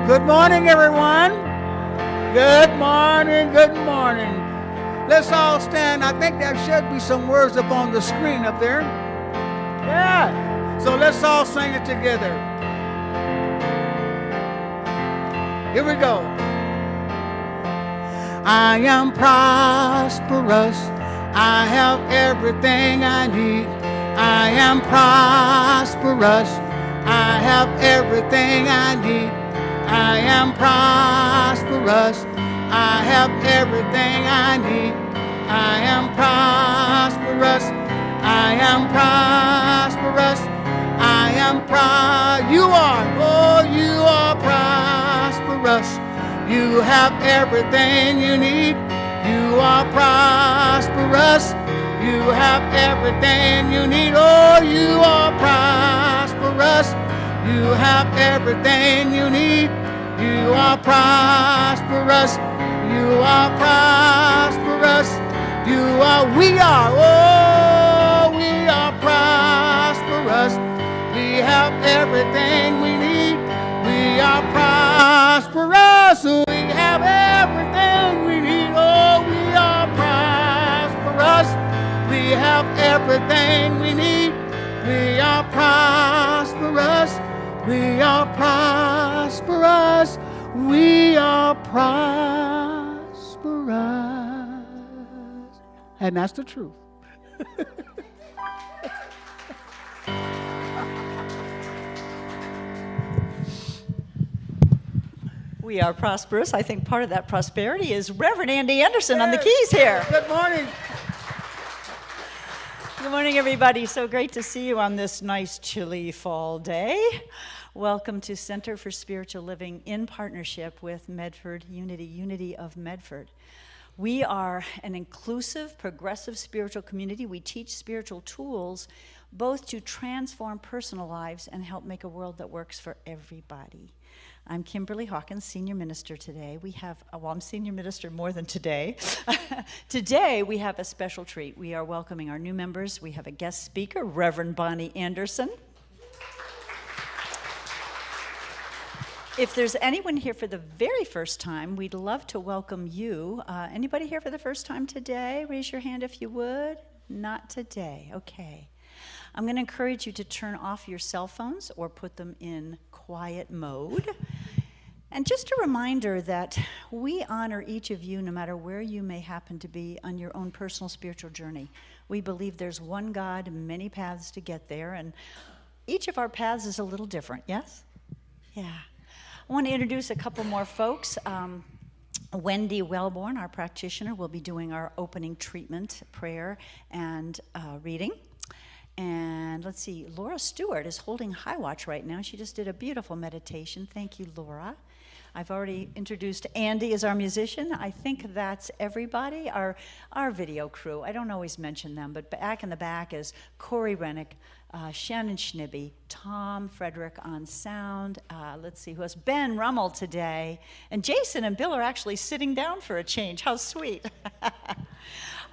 Good morning, everyone. Good morning, good morning. Let's all stand. I think there should be some words up on the screen up there. Yeah. So let's all sing it together. Here we go. I am prosperous. I have everything I need. I am prosperous. I have everything I need. I am prosperous. I have everything I need. I am prosperous. I am prosperous. I am you are. Oh, you are prosperous. You have everything you need. You are prosperous. You have everything you need. Oh, you are prosperous. You have everything you need. You are prosperous. You are prosperous. You are, we are, oh, we are prosperous. We have everything we need. We are prosperous. We have everything we need. Oh, we are prosperous. We have everything we need. We are prosperous. We are prosperous. We are prosperous. And that's the truth. We are prosperous. I think part of that prosperity is Reverend Andy Anderson on the keys here. Good morning. Good morning, everybody. So great to see you on this nice, chilly fall day. Welcome to Center for Spiritual Living in partnership with Medford Unity of Medford. We are an inclusive, progressive spiritual community. We teach spiritual tools both to transform personal lives and help make a world that works for everybody. I'm Kimberly Hawkins, Senior Minister today. We have, I'm Senior Minister more than today. Today, we have a special treat. We are welcoming our new members. We have a guest speaker, Reverend Bonnie Anderson. If there's anyone here for the very first time, we'd love to welcome you. Anybody here for the first time today? Raise your hand if you would. Not today. Okay. I'm going to encourage you to turn off your cell phones or put them in quiet mode. And just a reminder that we honor each of you no matter where you may happen to be on your own personal spiritual journey. We believe there's one God, many paths to get there, and each of our paths is a little different, yes? Yeah. I want to introduce a couple more folks. Wendy Wellborn, our practitioner, will be doing our opening treatment, prayer, and reading. And let's see, Laura Stewart is holding high watch right now. She just did a beautiful meditation. Thank you, Laura. I've already introduced Andy as our musician. I think that's everybody. Our video crew, I don't always mention them, but back in the back is Corey Rennick, Shannon Schnibbe, Tom Frederick on sound. Let's see, who else? Ben Rummel today. And Jason and Bill are actually sitting down for a change. How sweet.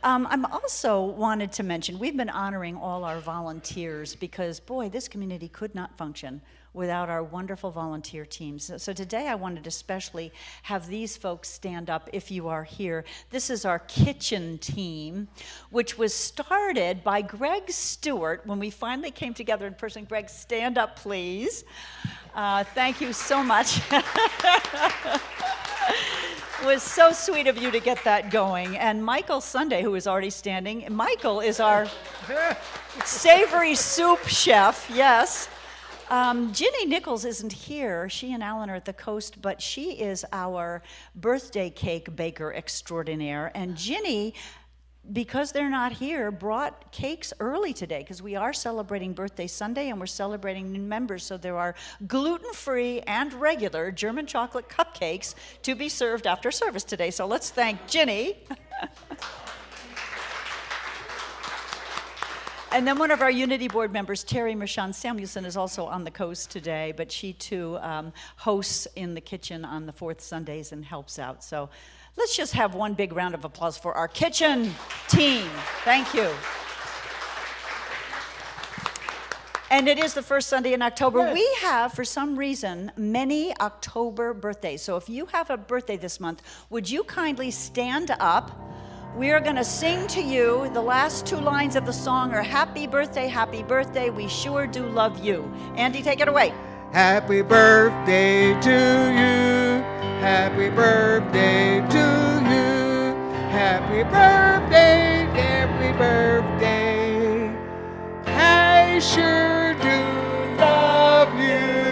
I'm also wanted to mention, we've been honoring all our volunteers because, boy, this community could not function without our wonderful volunteer teams. So today I wanted to especially have these folks stand up if you are here. This is our kitchen team, which was started by Greg Stewart when we finally came together in person. Greg, stand up, please. Thank you so much. It was so sweet of you to get that going. And Michael Sunday, who is already standing, Michael is our savory soup chef, yes. Ginny Nichols isn't here. She and Alan are at the coast, but she is our birthday cake baker extraordinaire. And Ginny, because they're not here, brought cakes early today because we are celebrating Birthday Sunday and we're celebrating new members. So there are gluten-free and regular German chocolate cupcakes to be served after service today. So let's thank Ginny. And then one of our Unity Board members, Terry Mershon Samuelson, is also on the coast today, but she too hosts in the kitchen on the fourth Sundays and helps out. So let's just have one big round of applause for our kitchen team. Thank you. And it is the first Sunday in October. Yes. We have, for some reason, many October birthdays. So if you have a birthday this month, would you kindly stand up? We are going to sing to you. The last two lines of the song are happy birthday, we sure do love you. Andy, take it away. Happy birthday to you. Happy birthday to you. Happy birthday, happy birthday. I sure do love you.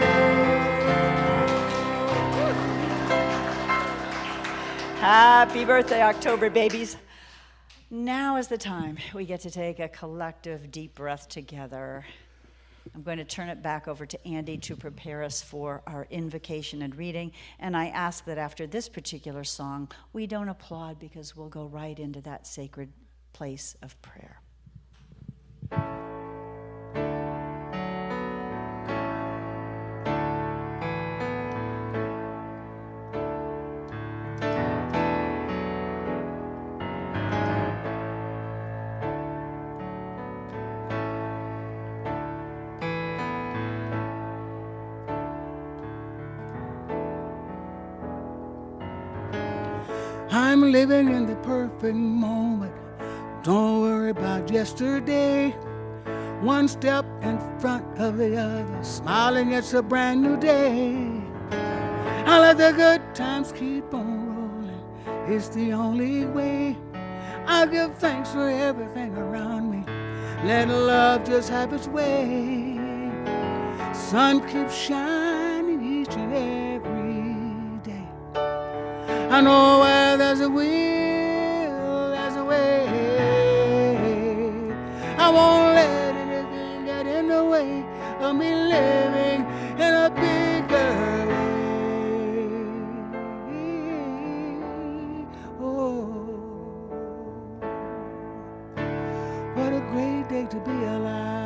Happy birthday, October babies. Now is the time we get to take a collective deep breath together. I'm going to turn it back over to Andy to prepare us for our invocation and reading. And I ask that after this particular song, we don't applaud because we'll go right into that sacred place of prayer. I'm living in the perfect moment. Don't worry about yesterday. One step in front of the other, smiling, it's a brand new day. I let the good times keep on rolling. It's the only way. I give thanks for everything around me. Let love just have its way. Sun keeps shining each and every day. I know where there's a will, there's a way. I won't let anything get in the way of me living in a bigger way. Oh, what a great day to be alive.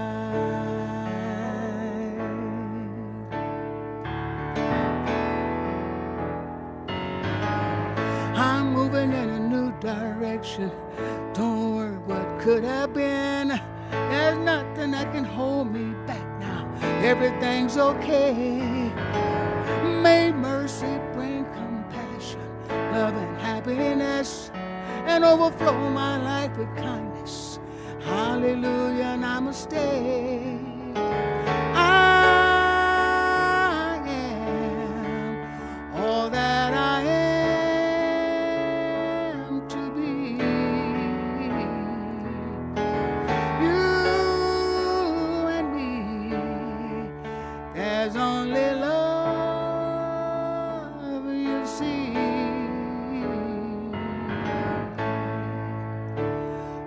I'm moving in a new direction. Don't worry what could have been. There's nothing that can hold me back now. Everything's okay. May mercy bring compassion, love and happiness, and overflow my life with kindness. Hallelujah, namaste. I am all that I am to be. You and me, there's only love, you see.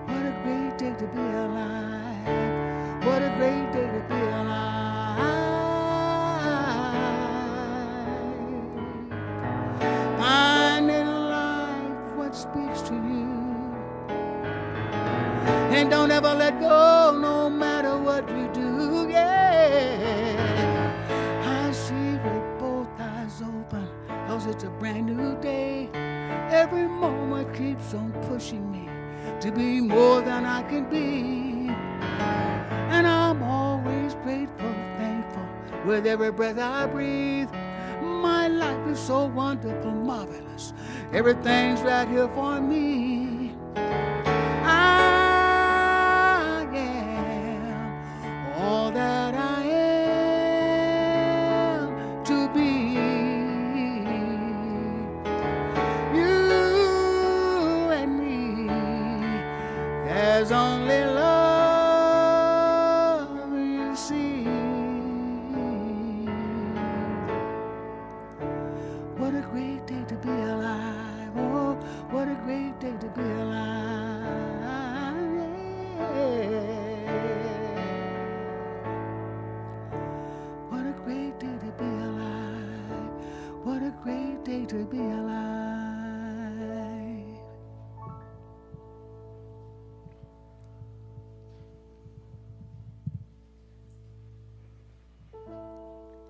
What a great day to be alive. What a great day to be alive. Find in life what speaks to you. And don't ever let go, no matter what you do, yeah. I see with both eyes open, 'cause it's a brand new day. Every moment keeps on pushing me to be more than I can be. And I'm always grateful, thankful with every breath I breathe. My life is so wonderful, marvelous. Everything's right here for me. I am all that I am to be. You and me, there's only love, you see. What a great day to be alive. Oh, what a great day to be alive. Yeah. What a great day to be alive. What a great day to be alive.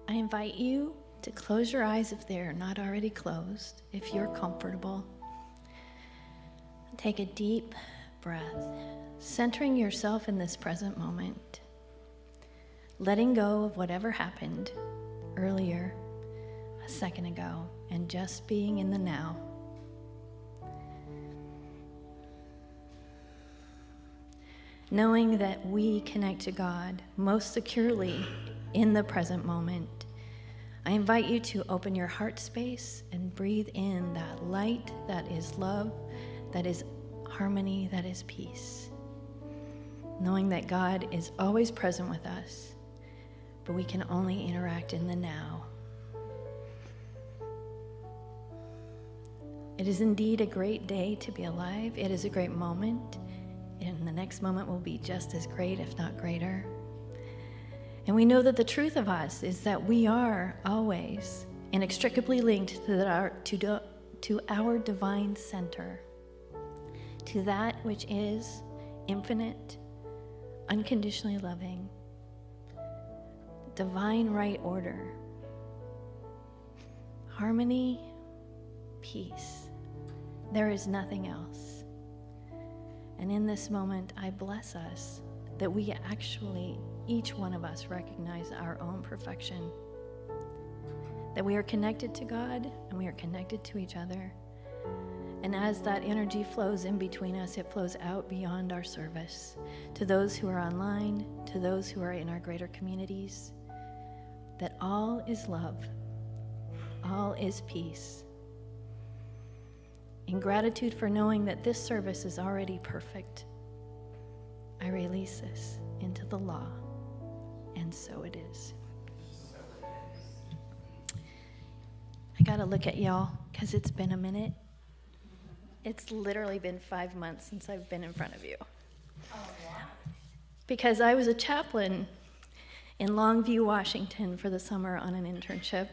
I invite you to close your eyes if they are not already closed, if you're comfortable. Take a deep breath, centering yourself in this present moment. letting go of whatever happened earlier, a second ago, and just being in the now. Knowing that we connect to God most securely in the present moment, I invite you to open your heart space and breathe in that light that is love, that is harmony, that is peace. Knowing that God is always present with us, but we can only interact in the now. It is indeed a great day to be alive. It is a great moment, and the next moment will be just as great, if not greater. And we know that the truth of us is that we are always inextricably linked to our divine center, to that which is infinite, unconditionally loving, divine right order, harmony, peace. There is nothing else. And in this moment, I bless us that we actually, each one of us, recognize our own perfection, that we are connected to God and we are connected to each other. And as that energy flows in between us, it flows out beyond our service to those who are online, to those who are in our greater communities, that all is love, all is peace. In gratitude for knowing that this service is already perfect, I release this into the law, and so it is. I gotta look at y'all, because it's been a minute. It's literally been 5 months since I've been in front of you. Oh, wow. Because I was a chaplain in Longview, Washington for the summer on an internship.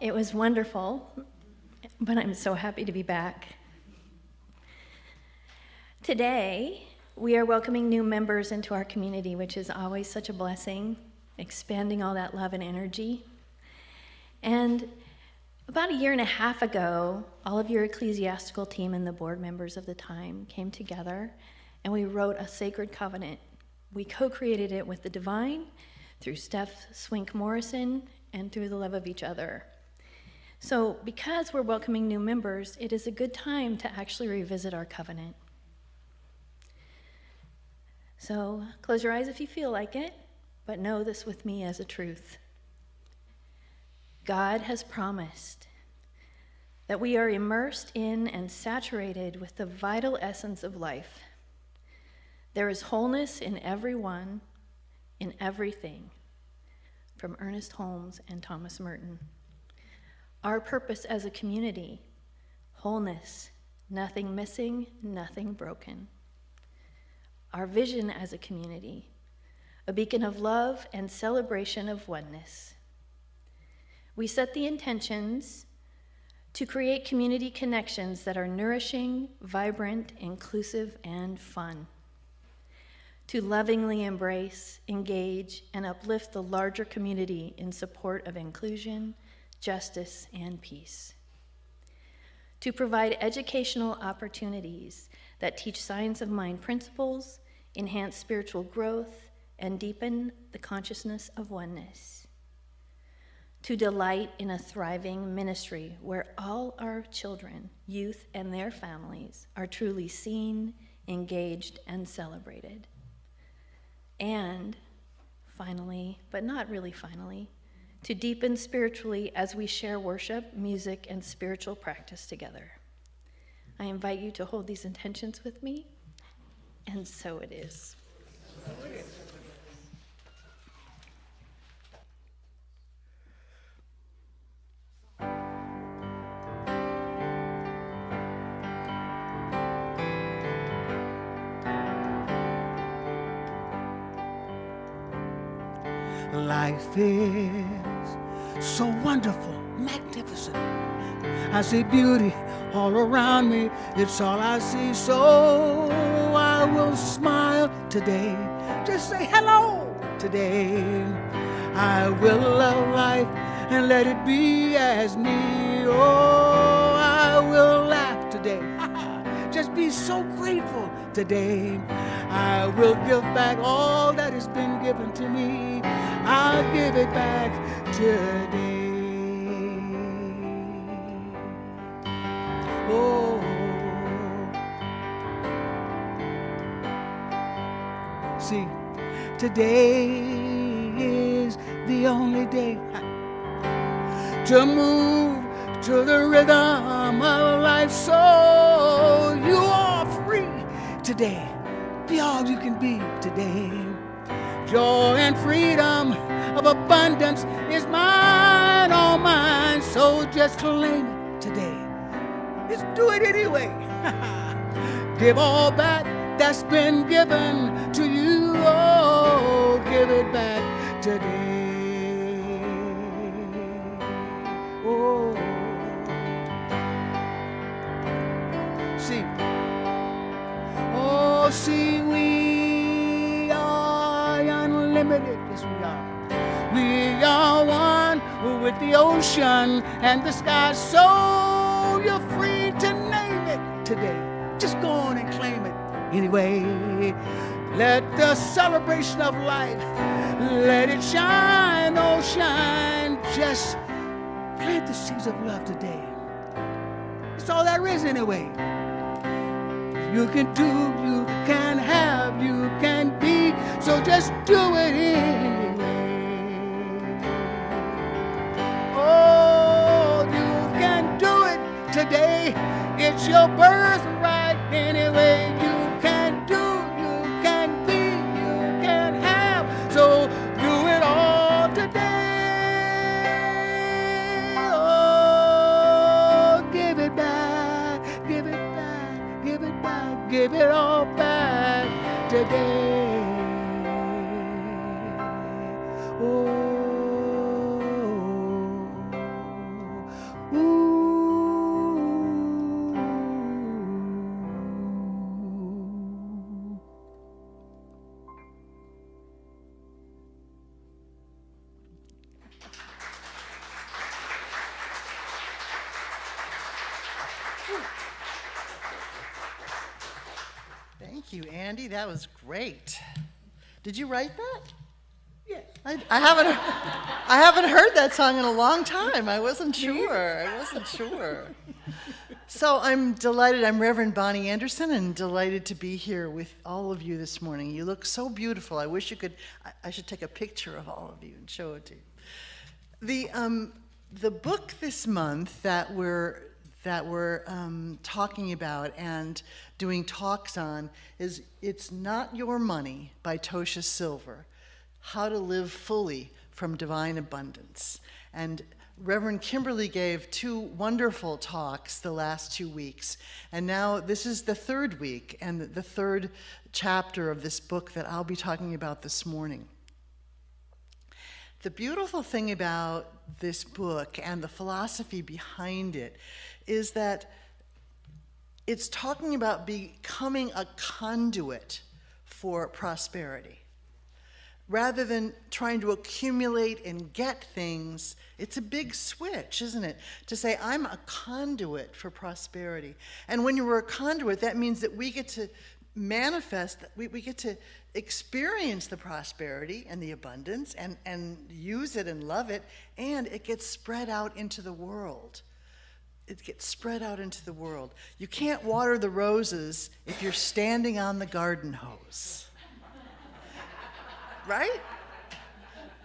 It was wonderful, but I'm so happy to be back. Today, we are welcoming new members into our community, which is always such a blessing, expanding all that love and energy. And about 1.5 years ago, all of your ecclesiastical team and the board members of the time came together, and we wrote a sacred covenant. We co-created it with the divine through Steph Swink Morrison and through the love of each other. So because we're welcoming new members, it is a good time to actually revisit our covenant. So close your eyes if you feel like it, but know this with me as a truth. God has promised that we are immersed in and saturated with the vital essence of life. There is wholeness in everyone, in everything, from Ernest Holmes and Thomas Merton. Our purpose as a community, wholeness, nothing missing, nothing broken. Our vision as a community, a beacon of love and celebration of oneness. We set the intentions to create community connections that are nourishing, vibrant, inclusive, and fun. To lovingly embrace, engage, and uplift the larger community in support of inclusion, justice, and peace. To provide educational opportunities that teach science of mind principles, enhance spiritual growth, and deepen the consciousness of oneness. To delight in a thriving ministry where all our children, youth, and their families are truly seen, engaged, and celebrated. And finally, but not really finally, to deepen spiritually as we share worship, music, and spiritual practice together. I invite you to hold these intentions with me, and so it is. Life is so wonderful, magnificent. I see beauty all around me. It's all I see, so I will smile today. Just say hello today. I will love life and let it be as me. Oh, I will laugh today. just be so grateful today. I will give back all that has been given to me. I'll give it back today. Oh, see, today is the only day to move to the rhythm of life, so you are free today. Be all you can be today. Joy and freedom of abundance is mine, all mine, so just claim it today. Just do it anyway. Give all back that's been given to you. Oh, give it back today. Oh, see, oh, see, we are unlimited. Yes, we are. We are one with the ocean and the sky, so you're free to name it today. Just go on and claim it anyway. Let the celebration of life, let it shine, oh shine. Just plant the seeds of love today. That's all there is anyway. You can do, you can have, you can be, so just do it anyway. Oh, you can do it today. It's your birthright anyway. You can do, you can be, you can have, so do it all today. Oh, give it back, give it back, give it back, give it all back today. Oh, ooh. Thank you, Andy. That was great. Did you write that? Yes. I haven't heard that song in a long time. I wasn't sure. So I'm delighted. I'm Reverend Bonnie Anderson, and delighted to be here with all of you this morning. You look so beautiful. I wish you could. I should take a picture of all of you and show it to you. The book this month that we're talking about and doing talks on is It's Not Your Money by Tosha Silver, How to Live Fully from Divine Abundance. And Reverend Kimberly gave 2 wonderful talks the last 2 weeks, and now this is the 3rd week and the 3rd chapter of this book that I'll be talking about this morning. The beautiful thing about this book and the philosophy behind it is that it's talking about becoming a conduit for prosperity. Rather than trying to accumulate and get things, it's a big switch, isn't it? To say, I'm a conduit for prosperity. And when you're a conduit, that means that we get to manifest, we get to experience the prosperity and the abundance and use it and love it, and it gets spread out into the world. It gets spread out into the world. You can't water the roses if you're standing on the garden hose. Right?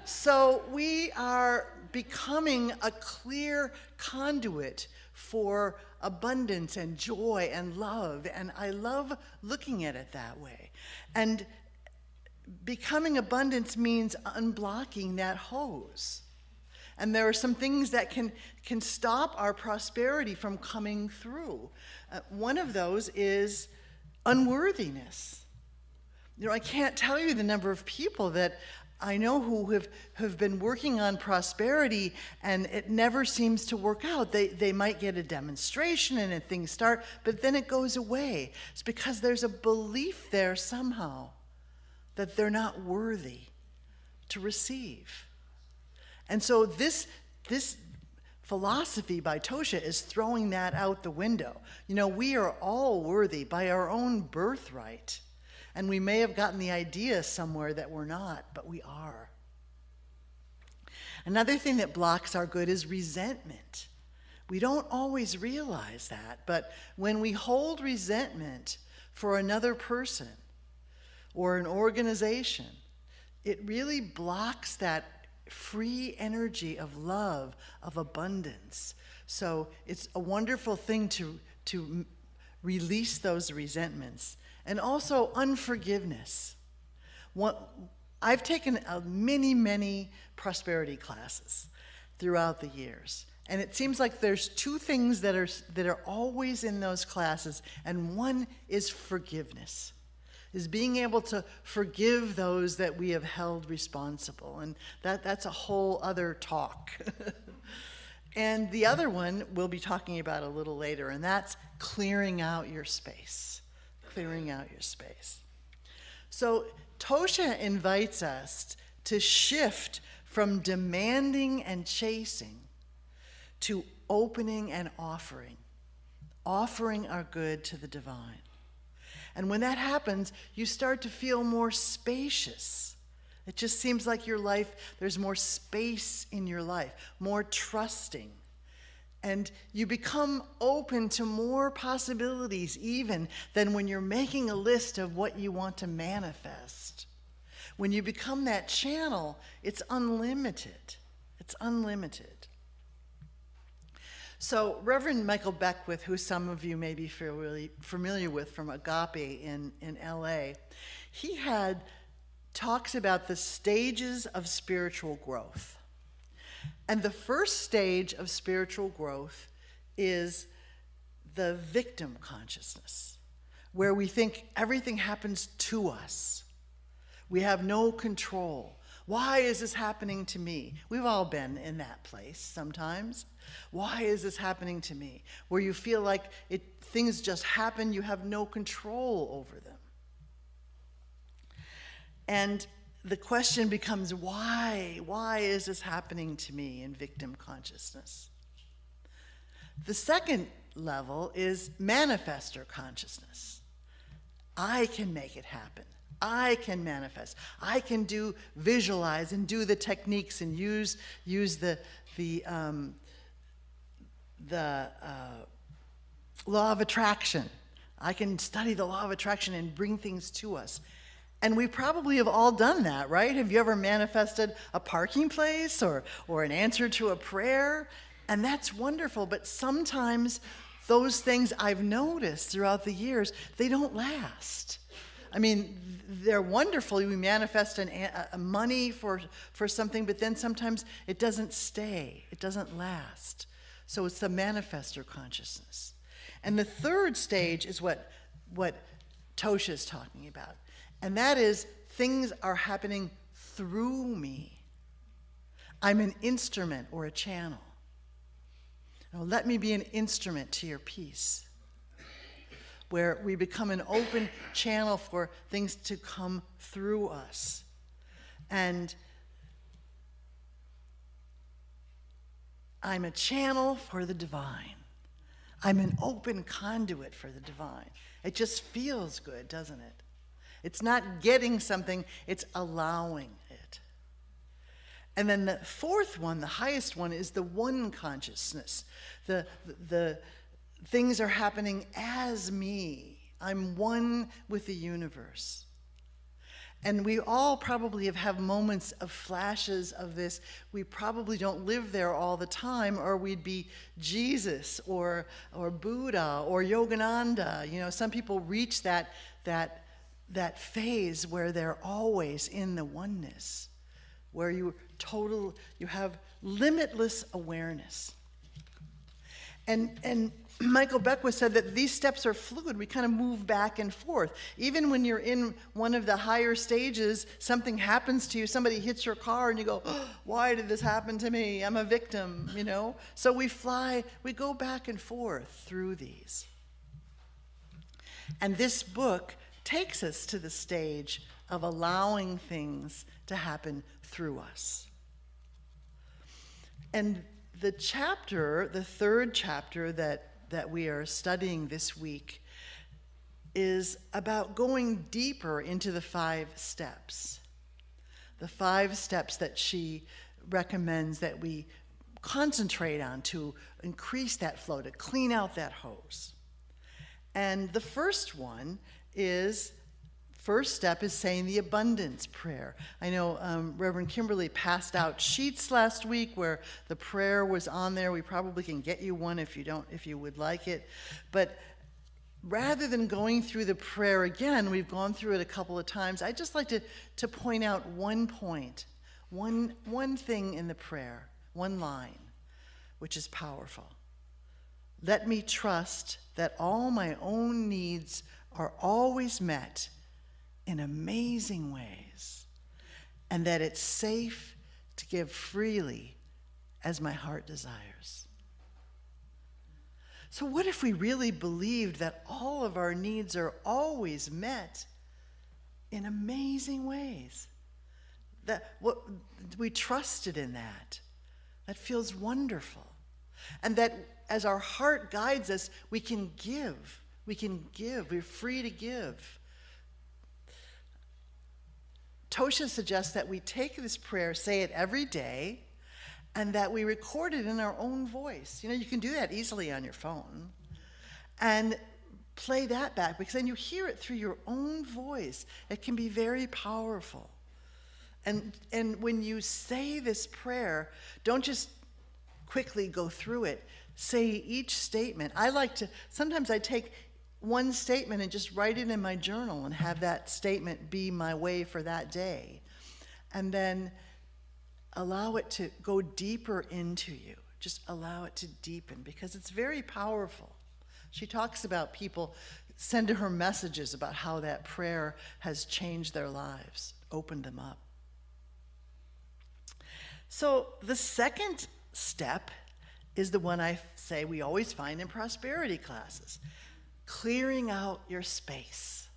So we are becoming a clear conduit for abundance and joy and love, and I love looking at it that way. And becoming abundance means unblocking that hose. And there are some things that can stop our prosperity from coming through. One of those is unworthiness. You know, I can't tell you the number of people that I know who have been working on prosperity and it never seems to work out. They might get a demonstration and things start, but then it goes away. It's because there's a belief there somehow that they're not worthy to receive. And so this philosophy by Tosha is throwing that out the window. You know, we are all worthy by our own birthright. And we may have gotten the idea somewhere that we're not, but we are. Another thing that blocks our good is resentment. We don't always realize that, but when we hold resentment for another person or an organization, it really blocks that free energy of love, of abundance. So it's a wonderful thing to release those resentments. And also unforgiveness. I've taken many prosperity classes throughout the years. And it seems like there's two things that are always in those classes, and one is forgiveness. Is being able to forgive those that we have held responsible. And that's a whole other talk. And the other one we'll be talking about a little later, and that's clearing out your space. Clearing out your space. So Tosha invites us to shift from demanding and chasing to opening and offering our good to the divine. And when that happens, you start to feel more spacious. It just seems like your life, there's more space in your life, more trusting. And you become open to more possibilities even than when you're making a list of what you want to manifest. When you become that channel, it's unlimited. It's unlimited. So Reverend Michael Beckwith, who some of you may be familiar with from Agape in LA, he talks about the stages of spiritual growth. And the first stage of spiritual growth is the victim consciousness, where we think everything happens to us. We have no control. Why is this happening to me? We've all been in that place sometimes. Why is this happening to me? Where you feel like things just happen, you have no control over them. And the question becomes, why? Why is this happening to me in victim consciousness? The second level is manifestor consciousness. I can make it happen. I can manifest. I can visualize and do the techniques and use the law of attraction. I can study the law of attraction and bring things to us. And we probably have all done that, right? Have you ever manifested a parking place or an answer to a prayer? And that's wonderful, but sometimes those things I've noticed throughout the years, they don't last. I mean, they're wonderful. We manifest a money for something, but then sometimes it doesn't stay. It doesn't last. So it's the manifestor consciousness. And the third stage is what Tosha is talking about. And that is things are happening through me. I'm an instrument or a channel. Now, let me be an instrument to your peace, where we become an open channel for things to come through us. And I'm a channel for the divine. I'm an open conduit for the divine. It just feels good, doesn't it? It's not getting something, it's allowing it. And then the fourth one, the highest one, is the one consciousness. The things are happening as me. I'm one with the universe. And we all probably have moments of flashes of this. We probably don't live there all the time, or we'd be Jesus or Buddha or Yogananda. You know, some people reach that phase where they're always in the oneness, where you have limitless awareness. And Michael Beckwith said that these steps are fluid. We kind of move back and forth. Even when you're in one of the higher stages, something happens to you, somebody hits your car, and you go, oh, why did this happen to me? I'm a victim, you know? So we go back and forth through these. And this book takes us to the stage of allowing things to happen through us. And The chapter, the third chapter that we are studying this week, is about going deeper into the 5 steps. The 5 steps that she recommends that we concentrate on to increase that flow, to clean out that hose. And the first step is saying the abundance prayer. I know Reverend Kimberly passed out sheets last week where the prayer was on there. We probably can get you one if you would like it. But rather than going through the prayer again, we've gone through it a couple of times. I'd just like to point out one point, one thing in the prayer, one line, which is powerful. Let me trust that all my own needs are always met in amazing ways, and that it's safe to give freely as my heart desires. So what if we really believed that all of our needs are always met in amazing ways? That we trusted in that. That feels wonderful. And that as our heart guides us, we can give. We're free to give. Tosha suggests that we take this prayer, say it every day, and that we record it in our own voice. You can do that easily on your phone. And play that back, because then you hear it through your own voice. It can be very powerful. And when you say this prayer, don't just quickly go through it. Say each statement. Sometimes I take one statement and just write it in my journal and have that statement be my way for that day. And then allow it to go deeper into you. Just allow it to deepen, because it's very powerful. She talks about people send her messages about how that prayer has changed their lives, opened them up. So the second step is the one I say we always find in prosperity classes. Clearing out your space.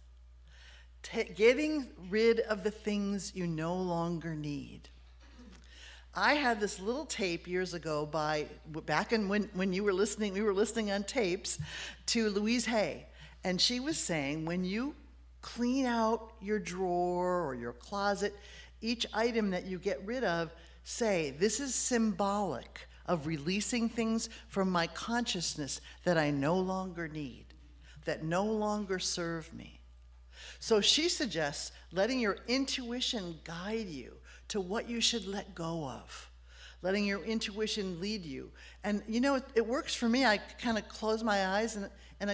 Getting rid of the things you no longer need. I had this little tape years ago back when you were listening, we were listening on tapes to Louise Hay. And she was saying, when you clean out your drawer or your closet, each item that you get rid of, say, this is symbolic of releasing things from my consciousness that I no longer need, that no longer serve me. So she suggests letting your intuition guide you to what you should let go of, letting your intuition lead you. And it works for me. I kind of close my eyes and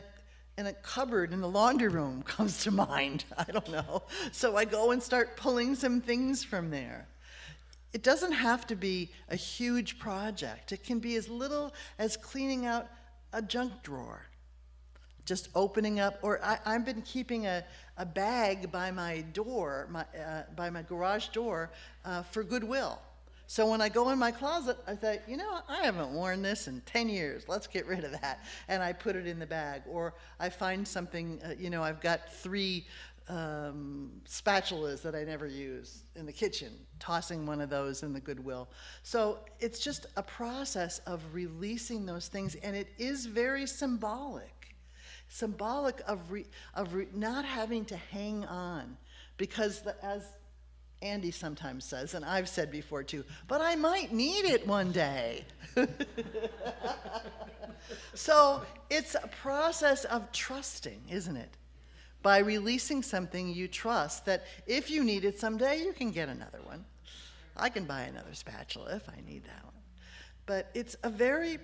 a cupboard in the laundry room comes to mind. I don't know. So I go and start pulling some things from there. It doesn't have to be a huge project. It can be as little as cleaning out a junk drawer, just opening up. Or I've been keeping a bag by my door, by my garage door, for Goodwill. So when I go in my closet, I think, I haven't worn this in 10 years. Let's get rid of that. And I put it in the bag. Or I find something, I've got 3 spatulas that I never use in the kitchen, tossing one of those in the Goodwill. So it's just a process of releasing those things, and it is very symbolic of not having to hang on, because as Andy sometimes says, and I've said before too, but I might need it one day. So it's a process of trusting, isn't it? By releasing something you trust that if you need it someday, you can get another one. I can buy another spatula if I need that one. But it's a very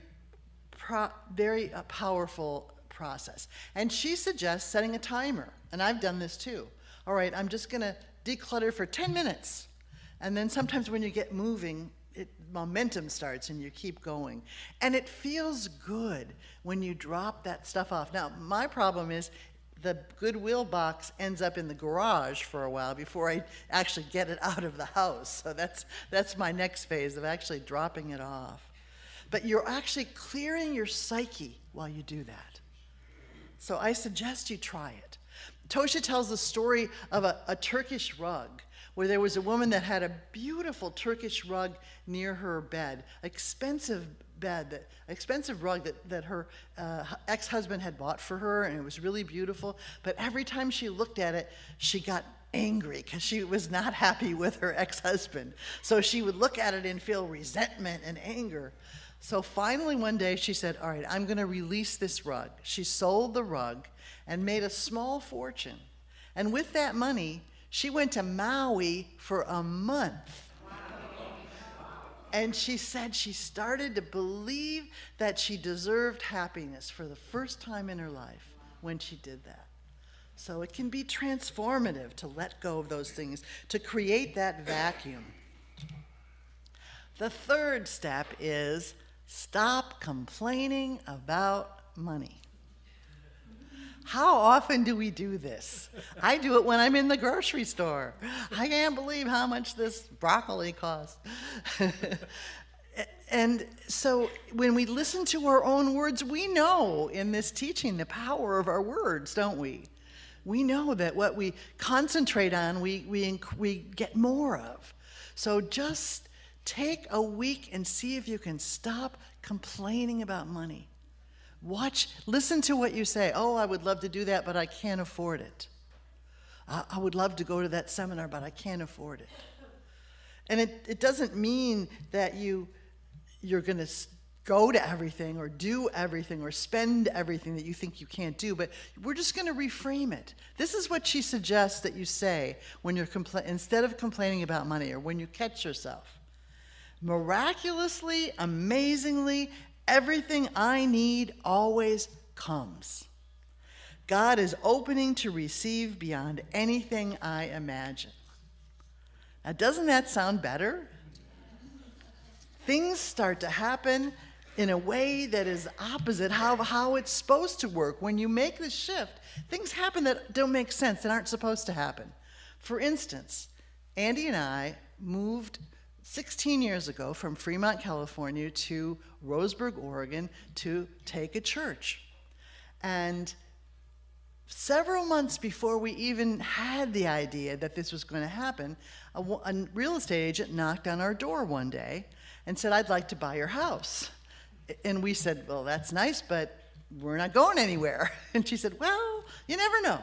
powerful process. And she suggests setting a timer, and I've done this too. All right, I'm just going to declutter for 10 minutes. And then sometimes when you get moving, momentum starts and you keep going. And it feels good when you drop that stuff off. Now, my problem is the Goodwill box ends up in the garage for a while before I actually get it out of the house. So that's my next phase of actually dropping it off. But you're actually clearing your psyche while you do that. So I suggest you try it. Tosha tells the story of a Turkish rug, where there was a woman that had a beautiful Turkish rug near her bed, expensive bed, that expensive rug that her ex-husband had bought for her, and it was really beautiful. But every time she looked at it, she got angry because she was not happy with her ex-husband. So she would look at it and feel resentment and anger. So finally one day she said, all right, I'm going to release this rug. She sold the rug and made a small fortune. And with that money, she went to Maui for a month. And she said she started to believe that she deserved happiness for the first time in her life when she did that. So it can be transformative to let go of those things, to create that vacuum. The third step is stop complaining about money. How often do we do this? I do it when I'm in the grocery store. I can't believe how much this broccoli costs. And so when we listen to our own words, we know in this teaching the power of our words, don't we? We know that what we concentrate on, we get more of. So just take a week and see if you can stop complaining about money. Listen to what you say. Oh, I would love to do that, but I can't afford it. I would love to go to that seminar, but I can't afford it. And it doesn't mean that you're going to go to everything or do everything or spend everything that you think you can't do, but we're just going to reframe it. This is what she suggests that you say when you're instead of complaining about money, or when you catch yourself. Miraculously, amazingly, everything I need always comes. God is opening to receive beyond anything I imagine. Now, doesn't that sound better? Things start to happen in a way that is opposite how it's supposed to work. When you make the shift, things happen that don't make sense, that aren't supposed to happen. For instance, Andy and I moved 16 years ago from Fremont, California to Roseburg, Oregon to take a church. And several months before we even had the idea that this was going to happen, a real estate agent knocked on our door one day and said, I'd like to buy your house. And we said, well, that's nice, but we're not going anywhere. And she said, well, you never know.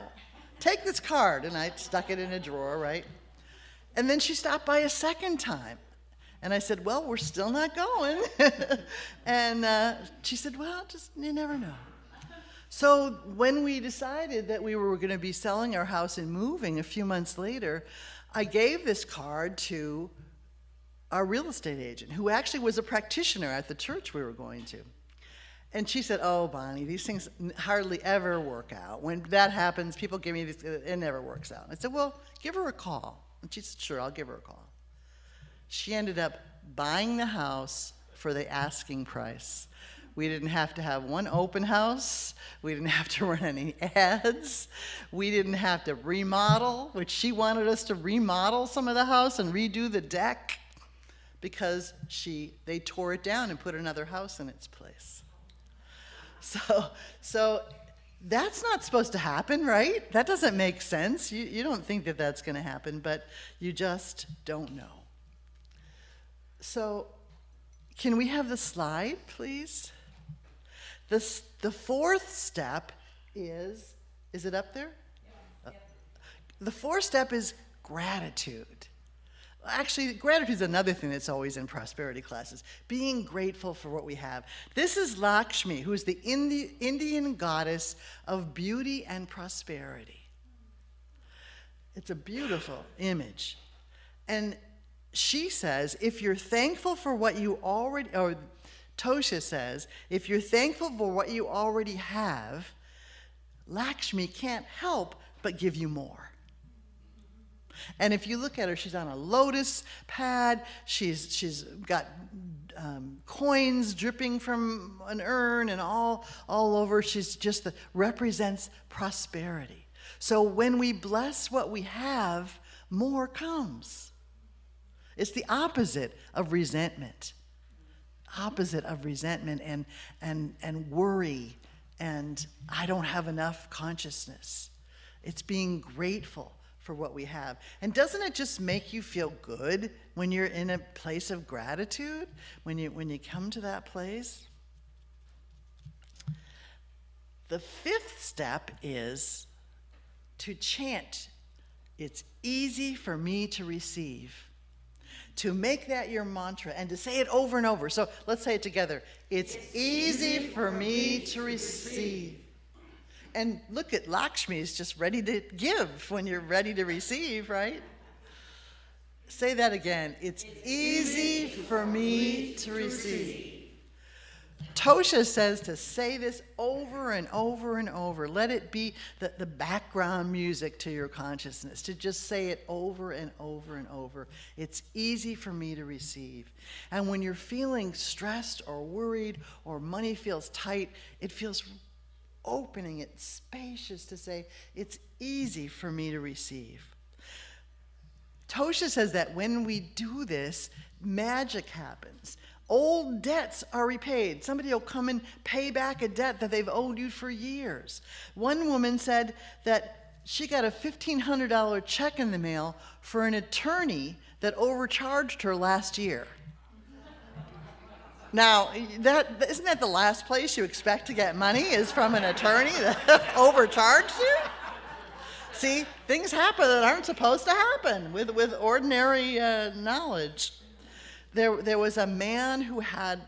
Take this card. And I stuck it in a drawer, right? And then she stopped by a second time. And I said, well, we're still not going. And she said, well, you never know. So when we decided that we were going to be selling our house and moving a few months later, I gave this card to our real estate agent, who actually was a practitioner at the church we were going to. And she said, oh, Bonnie, these things hardly ever work out. When that happens, people give me this, it never works out. I said, well, give her a call. And she said, sure, I'll give her a call. She ended up buying the house for the asking price. We didn't have to have one open house. We didn't have to run any ads. We didn't have to remodel, which she wanted us to remodel some of the house and redo the deck, because they tore it down and put another house in its place. So that's not supposed to happen, right? That doesn't make sense. You don't think that that's going to happen, but you just don't know. So can we have the slide, please? The fourth step is it up there? Yeah. The fourth step is gratitude. Actually, gratitude is another thing that's always in prosperity classes, being grateful for what we have. This is Lakshmi, who is the Indian goddess of beauty and prosperity. It's a beautiful image. And she says, if you're thankful for what you already, or Tosha says, if you're thankful for what you already have, Lakshmi can't help but give you more. And if you look at her, she's on a lotus pad. She's got coins dripping from an urn and all over. She's just represents prosperity. So when we bless what we have, more comes. It's the opposite of resentment. Opposite of resentment and worry and I don't have enough consciousness. It's being grateful for what we have. And doesn't it just make you feel good when you're in a place of gratitude, when you come to that place? The fifth step is to chant, "It's easy for me to receive." To make that your mantra and to say it over and over. So let's say it together. It's easy for me to receive. And look at Lakshmi is just ready to give when you're ready to receive, right? Say that again. It's easy for me to receive. Tosha says to say this over and over and over. Let it be the background music to your consciousness, to just say it over and over and over. It's easy for me to receive. And when you're feeling stressed or worried or money feels tight, it feels opening, it's spacious to say, it's easy for me to receive. Tosha says that when we do this, magic happens. Old debts are repaid. Somebody will come and pay back a debt that they've owed you for years. One woman said that she got a $1,500 check in the mail for an attorney that overcharged her last year. Now, isn't that the last place you expect to get money, is from an attorney that overcharged you? See, things happen that aren't supposed to happen with ordinary knowledge. There was a man who had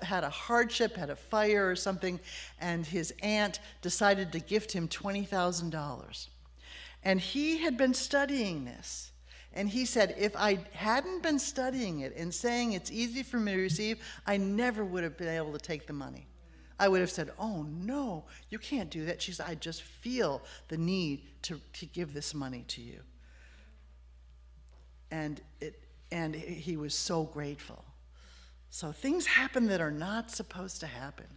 a hardship, had a fire or something, and his aunt decided to gift him $20,000. And he had been studying this. And he said, if I hadn't been studying it and saying it's easy for me to receive, I never would have been able to take the money. I would have said, oh no, you can't do that. She said, I just feel the need to give this money to you. And he was so grateful. So things happen that are not supposed to happen.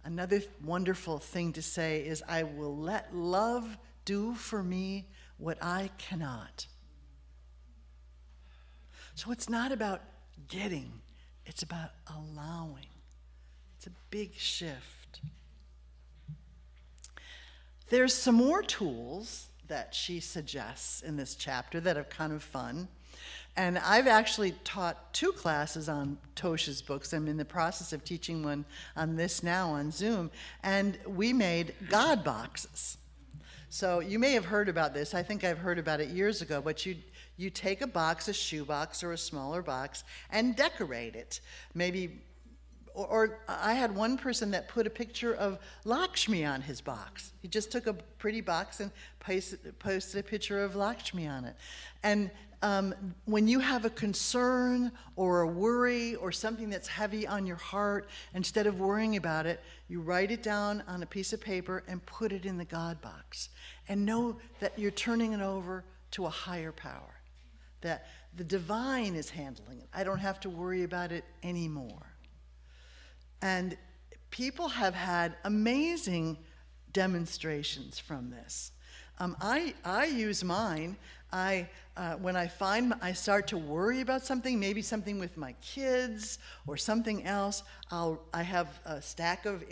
Another wonderful thing to say is, I will let love do for me what I cannot. So it's not about getting, it's about allowing. It's a big shift. There's some more tools that she suggests in this chapter that are kind of fun. And I've actually taught 2 classes on Tosha's books. I'm in the process of teaching one on this now on Zoom. And we made God boxes. So you may have heard about this. I think I've heard about it years ago. But you take a box, a shoe box or a smaller box, and decorate it. Maybe, or I had one person that put a picture of Lakshmi on his box. He just took a pretty box and posted a picture of Lakshmi on it. And when you have a concern or a worry or something that's heavy on your heart, instead of worrying about it, you write it down on a piece of paper and put it in the God box. And know that you're turning it over to a higher power, that the divine is handling it. I don't have to worry about it anymore. And people have had amazing demonstrations from this. I use mine. When I start to worry about something, maybe something with my kids or something else, I have a stack of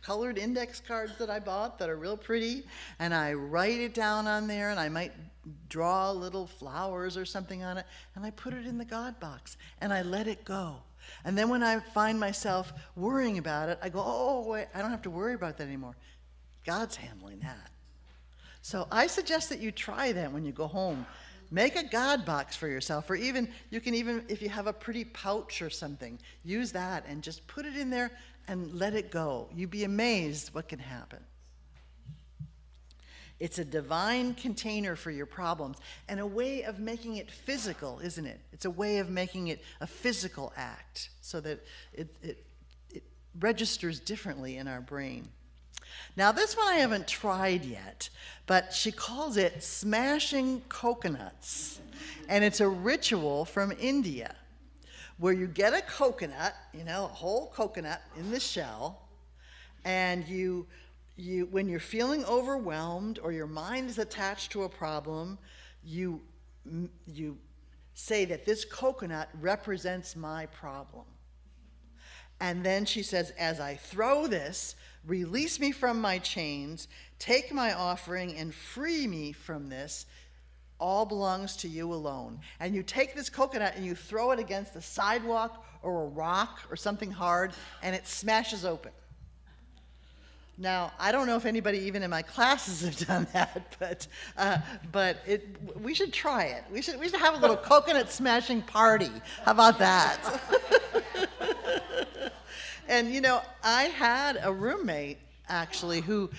colored index cards that I bought that are real pretty, and I write it down on there, and I might draw little flowers or something on it, and I put it in the God box, and I let it go. And then when I find myself worrying about it, I go, oh, wait, I don't have to worry about that anymore. God's handling that. So I suggest that you try that when you go home. Make a God box for yourself, or you can even, if you have a pretty pouch or something, use that and just put it in there and let it go. You'd be amazed what can happen. It's a divine container for your problems and a way of making it physical, isn't it? It's a way of making it a physical act so that it registers differently in our brain. Now, this one I haven't tried yet, but she calls it smashing coconuts. And it's a ritual from India where you get a coconut, a whole coconut in the shell, and when you're feeling overwhelmed or your mind is attached to a problem, you say that this coconut represents my problem. And then she says, as I throw this, release me from my chains, take my offering and free me from this. All belongs to you alone. And you take this coconut and you throw it against the sidewalk or a rock or something hard, and it smashes open. Now, I don't know if anybody even in my classes have done that, but we should try it. We should have a little coconut smashing party. How about that? And you know, I had a roommate actually who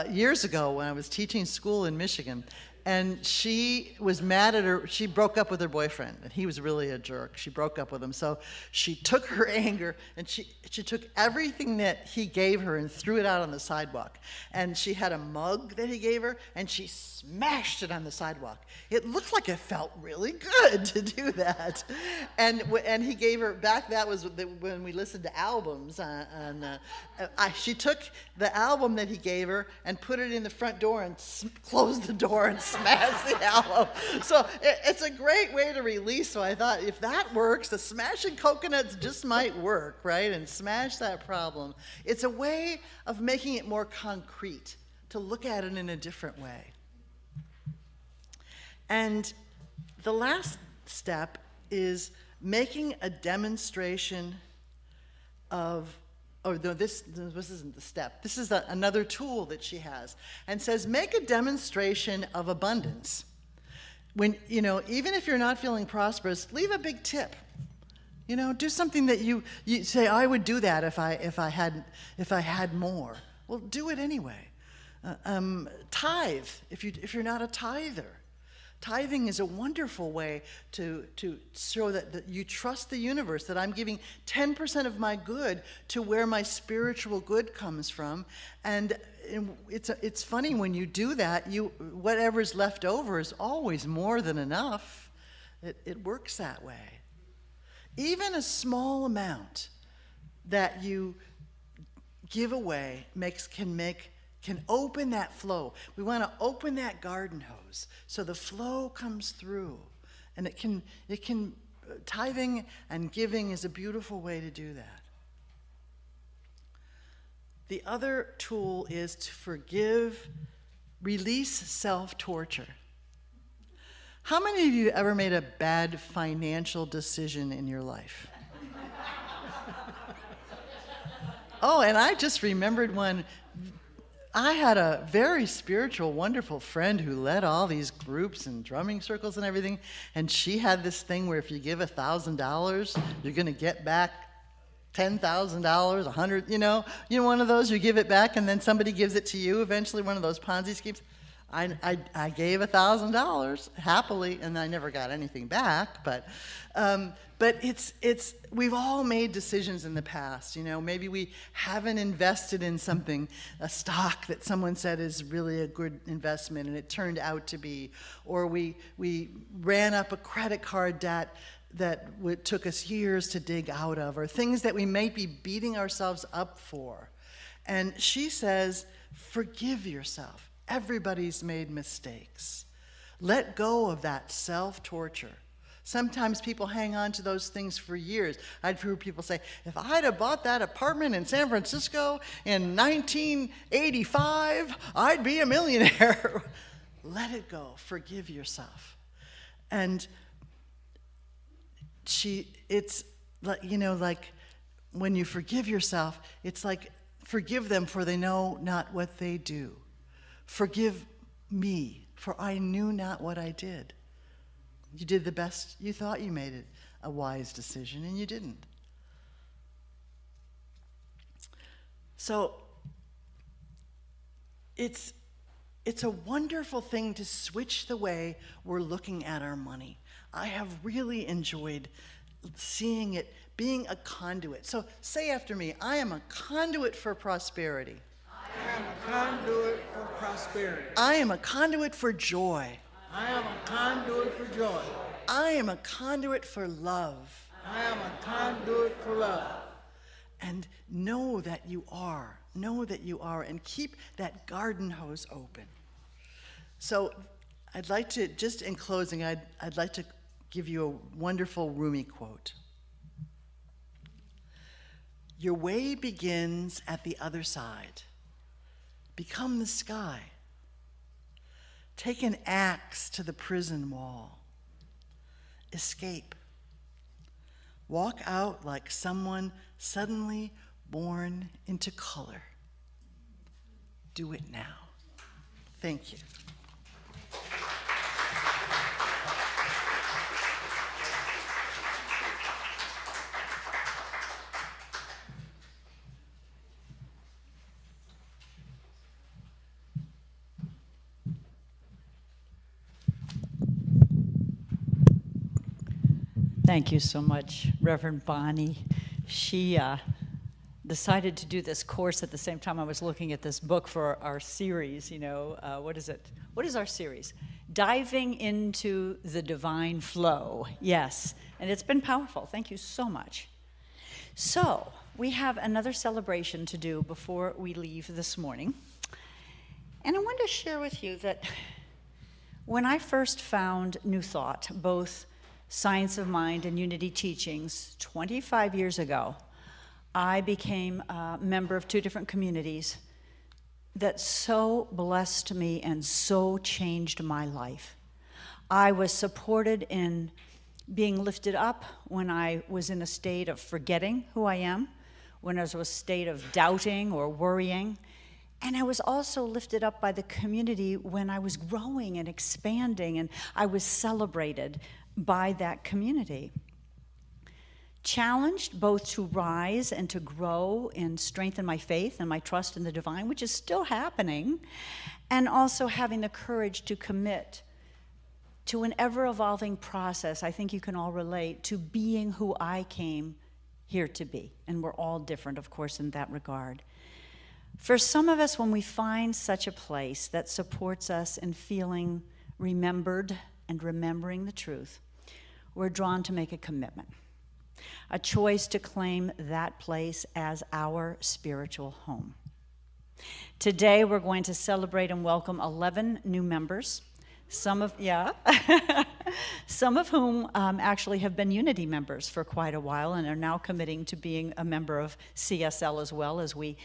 years ago when I was teaching school in Michigan, and she was mad at her. She broke up with her boyfriend, and he was really a jerk. She broke up with him. So she took her anger, and she took everything that he gave her and threw it out on the sidewalk. And she had a mug that he gave her, and she smashed it on the sidewalk. It looked like it felt really good to do that. And he gave her back. That was when we listened to albums. She took the album that he gave her and put it in the front door and closed the door and smash the album. So it's a great way to release. So I thought, if that works, the smashing coconuts just might work, right? And smash that problem. It's a way of making it more concrete, to look at it in a different way. And the last step is making a demonstration of, this isn't the step. This is another tool that she has, and says, make a demonstration of abundance. When, you know, even if you're not feeling prosperous, leave a big tip. You know, do something that you say, I would do that if I had more. Well, do it anyway. Tithe if you're not a tither. Tithing is a wonderful way to show that you trust the universe, that I'm giving 10% of my good to where my spiritual good comes from. And it's funny, when you do that, whatever's left over is always more than enough. It works that way. Even a small amount that you give away can open that flow. We want to open that garden hose so the flow comes through. And tithing and giving is a beautiful way to do that. The other tool is to forgive, release self-torture. How many of you ever made a bad financial decision in your life? Oh, and I just remembered one. I had a very spiritual, wonderful friend who led all these groups and drumming circles and everything, and she had this thing where if you give $1,000, you're going to get back $10,000, $100, you know, one of those, you give it back and then somebody gives it to you, eventually one of those Ponzi schemes. I gave $1,000 happily, and I never got anything back, but we've all made decisions in the past. You know, maybe we haven't invested in something, a stock that someone said is really a good investment, and it turned out to be, or we ran up a credit card debt that took us years to dig out of, or things that we might be beating ourselves up for. And she says, forgive yourself. Everybody's made mistakes. Let go of that self-torture. Sometimes people hang on to those things for years. I've heard people say, if I'd have bought that apartment in San Francisco in 1985, I'd be a millionaire. Let it go. Forgive yourself. And it's like, you know, like when you forgive yourself, it's like, forgive them, for they know not what they do. Forgive me, for I knew not what I did. You did the best. You thought you made it a wise decision, and you didn't. So it's a wonderful thing to switch the way we're looking at our money. I have really enjoyed seeing it being a conduit. So say after me, I am a conduit for prosperity. I am a conduit for prosperity. I am a conduit for joy. I am a conduit for joy. I am a conduit for love. I am a conduit for love. And know that you are. Know that you are, and keep that garden hose open. So I'd like to, just in closing, I'd like to give you a wonderful Rumi quote. Your way begins at the other side. Become the sky. Take an axe to the prison wall. Escape. Walk out like someone suddenly born into color. Do it now. Thank you. Thank you so much, Reverend Bonnie. She decided to do this course at the same time I was looking at this book for our series. What is it? What is our series? Diving into the Divine Flow. Yes, and it's been powerful. Thank you so much. So we have another celebration to do before we leave this morning. And I want to share with you that when I first found New Thought, both Science of Mind and Unity Teachings 25 years ago, I became a member of 2 different communities that so blessed me and so changed my life. I was supported in being lifted up when I was in a state of forgetting who I am, when I was in a state of doubting or worrying. And I was also lifted up by the community when I was growing and expanding, and I was celebrated by that community. Challenged both to rise and to grow and strengthen my faith and my trust in the divine, which is still happening, and also having the courage to commit to an ever-evolving process. I think you can all relate to being who I came here to be, and we're all different, of course, in that regard. For some of us, when we find such a place that supports us in feeling remembered and remembering the truth, we're drawn to make a commitment, a choice to claim that place as our spiritual home. Today, we're going to celebrate and welcome 11 new members. Some of whom actually have been Unity members for quite a while and are now committing to being a member of CSL as well as we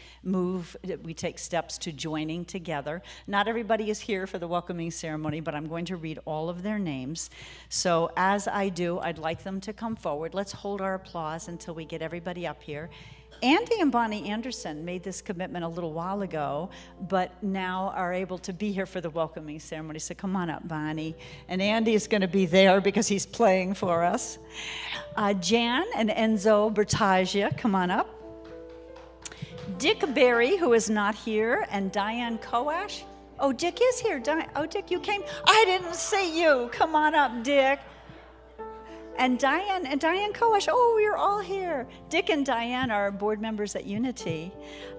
take steps to joining together. Not everybody is here for the welcoming ceremony, but I'm going to read all of their names. So as I do, I'd like them to come forward. Let's hold our applause until we get everybody up here. Andy and Bonnie Anderson made this commitment a little while ago, but now are able to be here for the welcoming ceremony. So come on up, Bonnie. And Andy is going to be there because he's playing for us. Jan and Enzo Bertagia, come on up. Dick Berry, who is not here, and Diane Koash. Oh, Dick is here. Dick, you came. I didn't see you. Come on up, Dick. And Diane Koash, oh, we're all here. Dick and Diane are board members at Unity,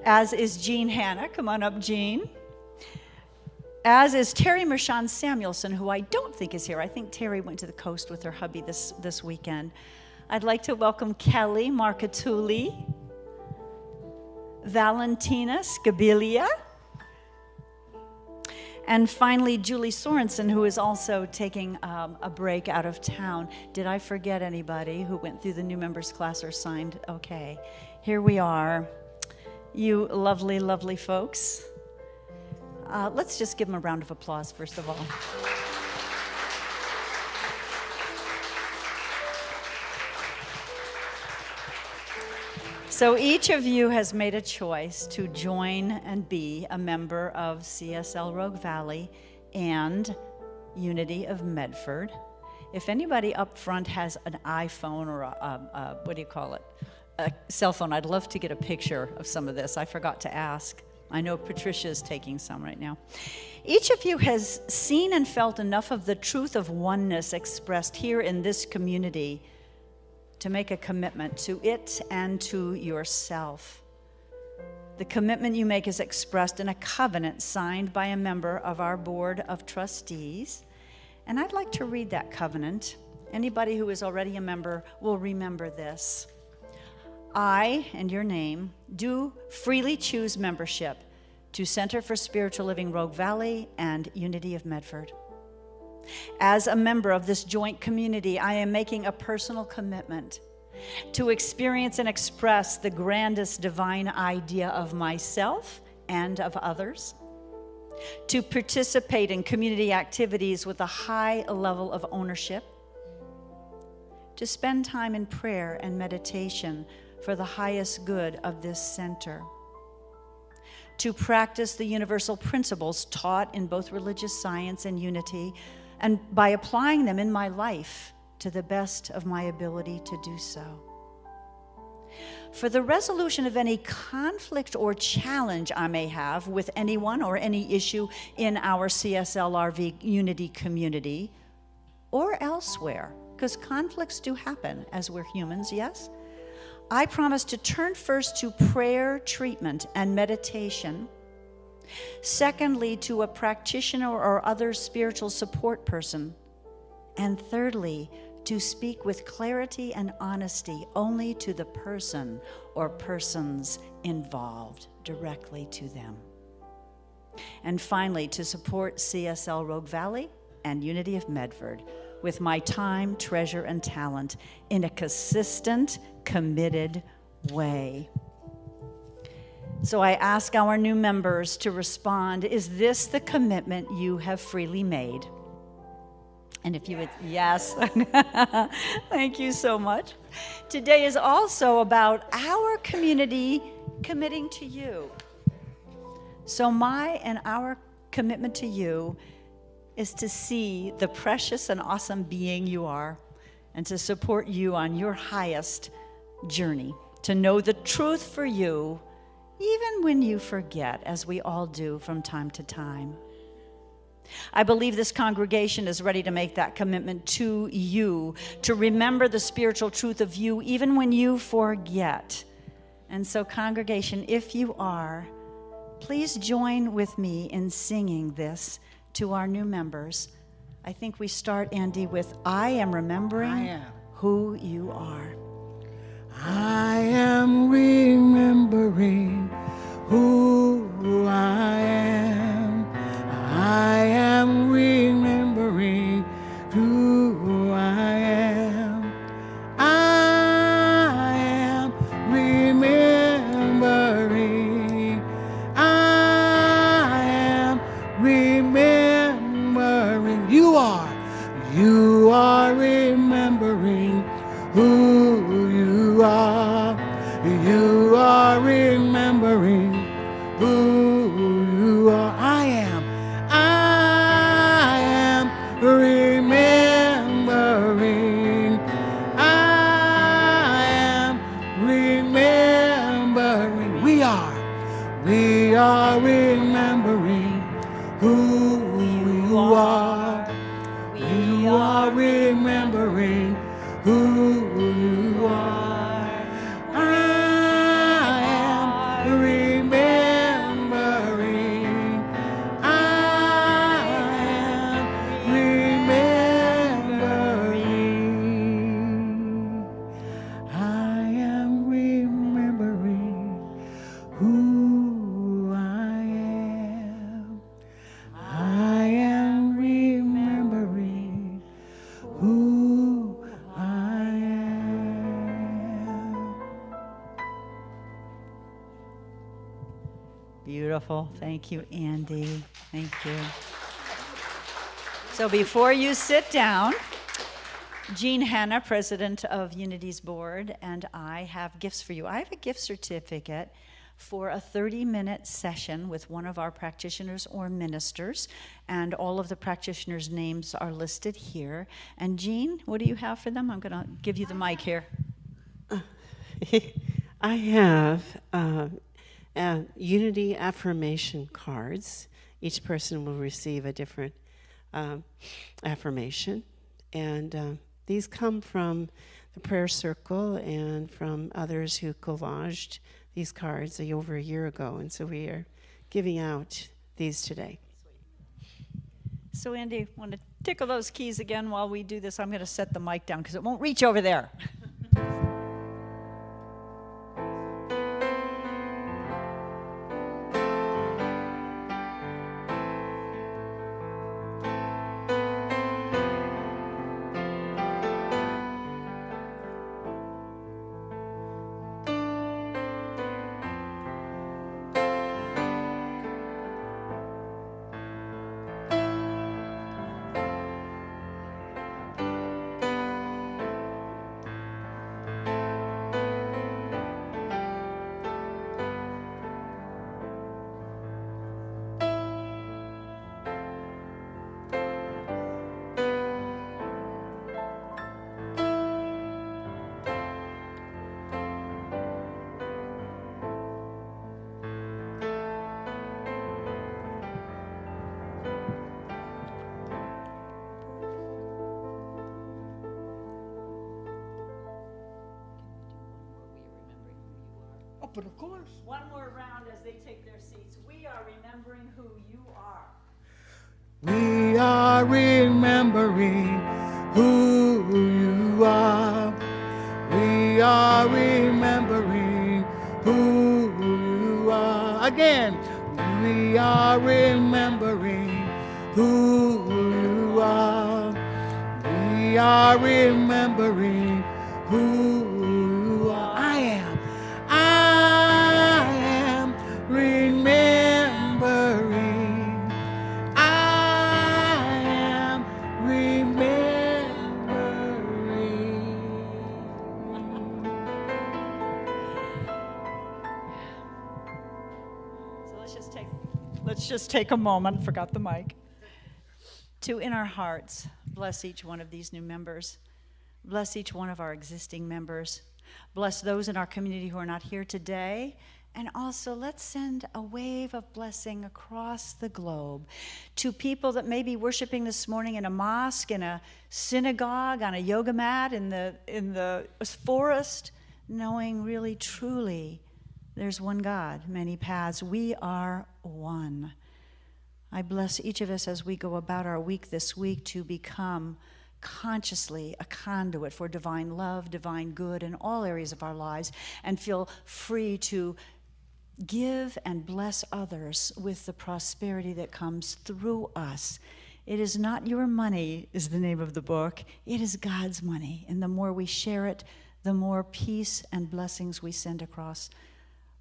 as is Jean Hanna. Come on up, Jean. As is Terry Mershon Samuelson, who I don't think is here. I think Terry went to the coast with her hubby this weekend. I'd like to welcome Kelly Marcatulli, Valentina Skabilia, and finally, Julie Sorensen, who is also taking a break out of town. Did I forget anybody who went through the new members class or signed? Okay, here we are. You lovely, lovely folks. Let's just give them a round of applause, first of all. So each of you has made a choice to join and be a member of CSL Rogue Valley and Unity of Medford. If anybody up front has an iPhone or a cell phone, I'd love to get a picture of some of this. I forgot to ask. I know Patricia is taking some right now. Each of you has seen and felt enough of the truth of oneness expressed here in this community to make a commitment to it and to yourself. The commitment you make is expressed in a covenant signed by a member of our board of trustees. And I'd like to read that covenant. Anybody who is already a member will remember this. I, and your name, do freely choose membership to Center for Spiritual Living Rogue Valley and Unity of Medford. As a member of this joint community, I am making a personal commitment to experience and express the grandest divine idea of myself and of others, to participate in community activities with a high level of ownership, to spend time in prayer and meditation for the highest good of this center, to practice the universal principles taught in both religious science and unity, and by applying them in my life to the best of my ability to do so. For the resolution of any conflict or challenge I may have with anyone or any issue in our CSL RV unity community or elsewhere, because conflicts do happen as we're humans, yes? I promise to turn first to prayer, treatment, and meditation. Secondly, to a practitioner or other spiritual support person. And thirdly, to speak with clarity and honesty only to the person or persons involved, directly to them. And finally, to support CSL Rogue Valley and Unity of Medford with my time, treasure, and talent in a consistent, committed way. So I ask our new members to respond, is this the commitment you have freely made? And if you would, yes. Thank you so much. Today is also about our community committing to you. So my and our commitment to you is to see the precious and awesome being you are and to support you on your highest journey, to know the truth for you, even when you forget, as we all do from time to time. I believe this congregation is ready to make that commitment to you, to remember the spiritual truth of you, even when you forget. And so, congregation, if you are, please join with me in singing this to our new members. I think we start, Andy, with I am remembering who you are. I am remembering who I am. I am remembering who I am. I am remembering. I am remembering. You are remembering who you are. You are remembering who you are. I am remembering. I am remembering. We are remembering who you are. You are remembering who you are. I am remembering. I am remembering. I am remembering who I am. I am remembering who I am. Beautiful. Thank you, Andy. Thank you. So before you sit down, Jean Hanna, president of Unity's board, and I have gifts for you. I have a gift certificate for a 30-minute session with one of our practitioners or ministers, and all of the practitioners' names are listed here. And Jean, what do you have for them? I'm going to give you the mic here. I have Unity affirmation cards. Each person will receive a different affirmation. And these come from the prayer circle and from others who collaged these cards over a year ago. And so we are giving out these today. So Andy, want to tickle those keys again while we do this? I'm going to set the mic down because it won't reach over there. but of course. One more round as they take their seats. We are remembering who you are. We are remembering who you are. We are remembering who you are. Again, we are remembering who you are. We are remembering who you are. I am remembering. I am remembering. So let's just take a moment, forgot the mic, to in our hearts bless each one of these new members. Bless each one of our existing members. Bless those in our community who are not here today. And also, let's send a wave of blessing across the globe to people that may be worshiping this morning in a mosque, in a synagogue, on a yoga mat, in the forest, knowing really, truly, there's one God, many paths. We are one. I bless each of us as we go about our week this week to become consciously a conduit for divine love, divine good in all areas of our lives, and feel free to give and bless others with the prosperity that comes through us. It is not your money, is the name of the book. It is God's money. And the more we share it, the more peace and blessings we send across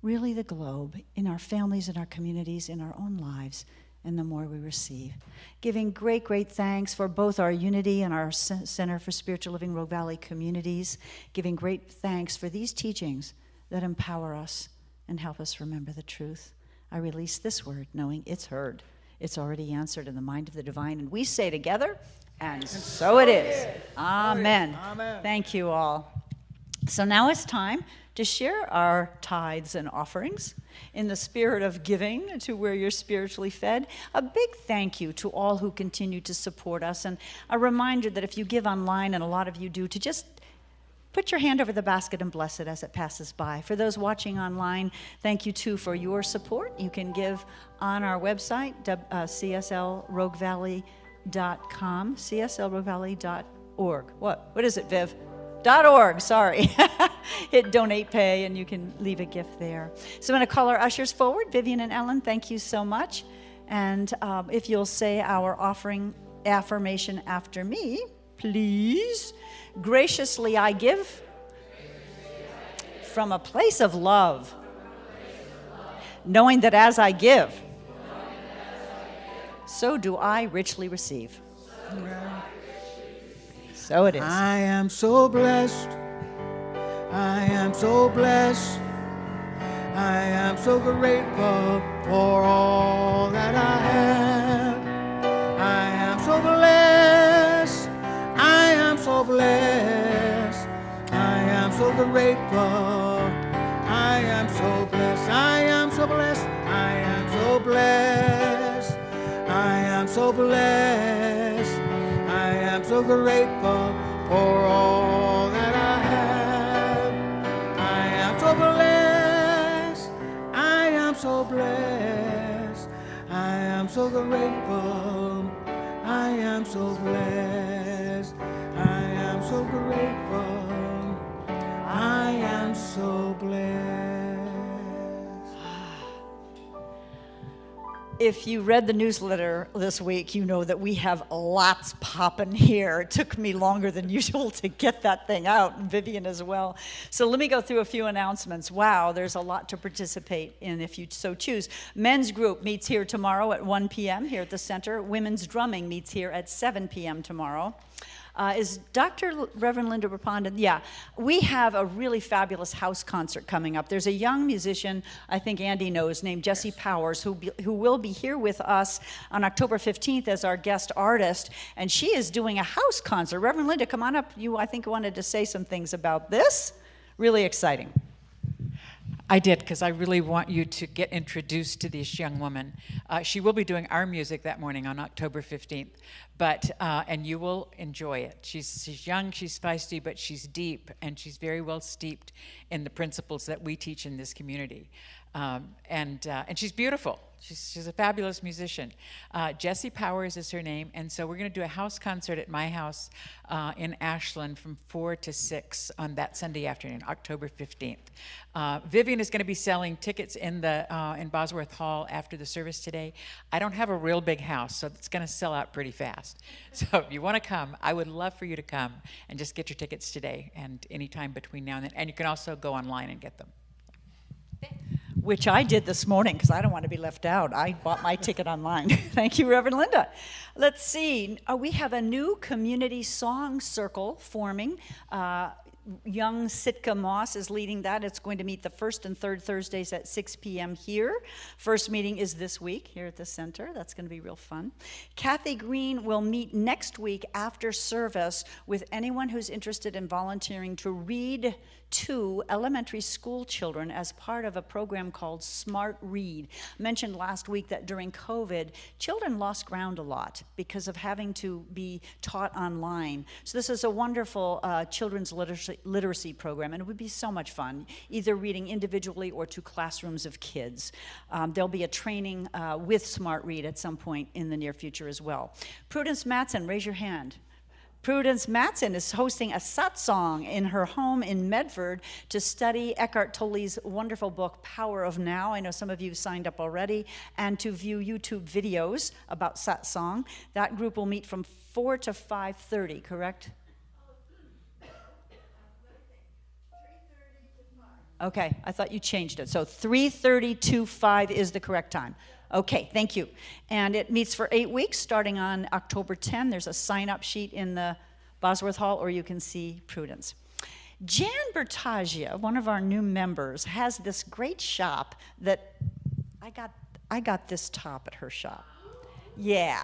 really the globe, in our families, in our communities, in our own lives, and the more we receive. Giving great, great thanks for both our Unity and our Center for Spiritual Living Rogue Valley communities. Giving great thanks for these teachings that empower us and help us remember the truth. I release this word knowing it's heard. It's already answered in the mind of the divine. And we say together, and so it is. Amen. Amen. Thank you all. So now it's time to share our tithes and offerings in the spirit of giving to where you're spiritually fed. A big thank you to all who continue to support us, and a reminder that if you give online, and a lot of you do, to just put your hand over the basket and bless it as it passes by. For those watching online, thank you too for your support. You can give on our website, cslroguevalley.com, cslroguevalley.org. What is it, Viv? .org, sorry. Hit donate pay and you can leave a gift there. So I'm going to call our ushers forward. Vivian and Ellen, thank you so much. And if you'll say our offering affirmation after me, please. Graciously I give from a place of love, knowing that as I give, so do I richly receive. So it is. I am so blessed. I am so blessed. I am so grateful for all that I have. I am so blessed. I am so blessed. I am so grateful. I am so blessed. I am so blessed. I am so blessed. I am so blessed. I am so grateful for all that I have. I am so blessed. I am so blessed. I am so grateful. I am so blessed. I am so grateful. I am so blessed. If you read the newsletter this week, you know that we have lots popping here. It took me longer than usual to get that thing out, and Vivian as well. So let me go through a few announcements. Wow, there's a lot to participate in if you so choose. Men's group meets here tomorrow at 1 p.m. here at the center. Women's drumming meets here at 7 p.m. tomorrow. Is Dr. Reverend Linda Rapondon? Yeah, we have a really fabulous house concert coming up. There's a young musician, I think Andy knows, named Jesse Powers, who will be here with us on October 15th as our guest artist, and she is doing a house concert. Reverend Linda, come on up. You, I think, wanted to say some things about this. Really exciting. I did, because I really want you to get introduced to this young woman. She will be doing our music that morning on October 15th, and you will enjoy it. She's young, she's feisty, but she's deep, and she's very well steeped in the principles that we teach in this community. And she's beautiful. She's a fabulous musician. Jessie Powers is her name, and so we're going to do a house concert at my house in Ashland from 4 to 6 on that Sunday afternoon, October 15th. Vivian is going to be selling tickets in Bosworth Hall after the service today. I don't have a real big house, so it's going to sell out pretty fast. So if you want to come, I would love for you to come and just get your tickets today and anytime between now and then. And you can also go online and get them. Which I did this morning because I don't want to be left out. I bought my ticket online. Thank you, Reverend Linda. Let's see. We have a new community song circle forming. Young Sitka Moss is leading that. It's going to meet the first and third Thursdays at 6 p.m. here. First meeting is this week here at the center. That's going to be real fun. Kathy Green will meet next week after service with anyone who's interested in volunteering to read to elementary school children as part of a program called Smart Read. I mentioned last week that during COVID, children lost ground a lot because of having to be taught online. So this is a wonderful children's literacy program, and it would be so much fun, either reading individually or to classrooms of kids. There'll be a training with Smart Read at some point in the near future as well. Prudence Matson, raise your hand. Prudence Matson is hosting a satsang in her home in Medford to study Eckhart Tolle's wonderful book, Power of Now. I know some of you signed up already, and to view YouTube videos about satsang. That group will meet from 4 to 5:30, correct? Okay, I thought you changed it. So 3:30 to 5 is the correct time. Okay, thank you. And it meets for 8 weeks, starting on October 10. There's a sign-up sheet in the Bosworth Hall, or you can see Prudence. Jan Bertagia, one of our new members, has this great shop that I got this top at her shop. Yeah.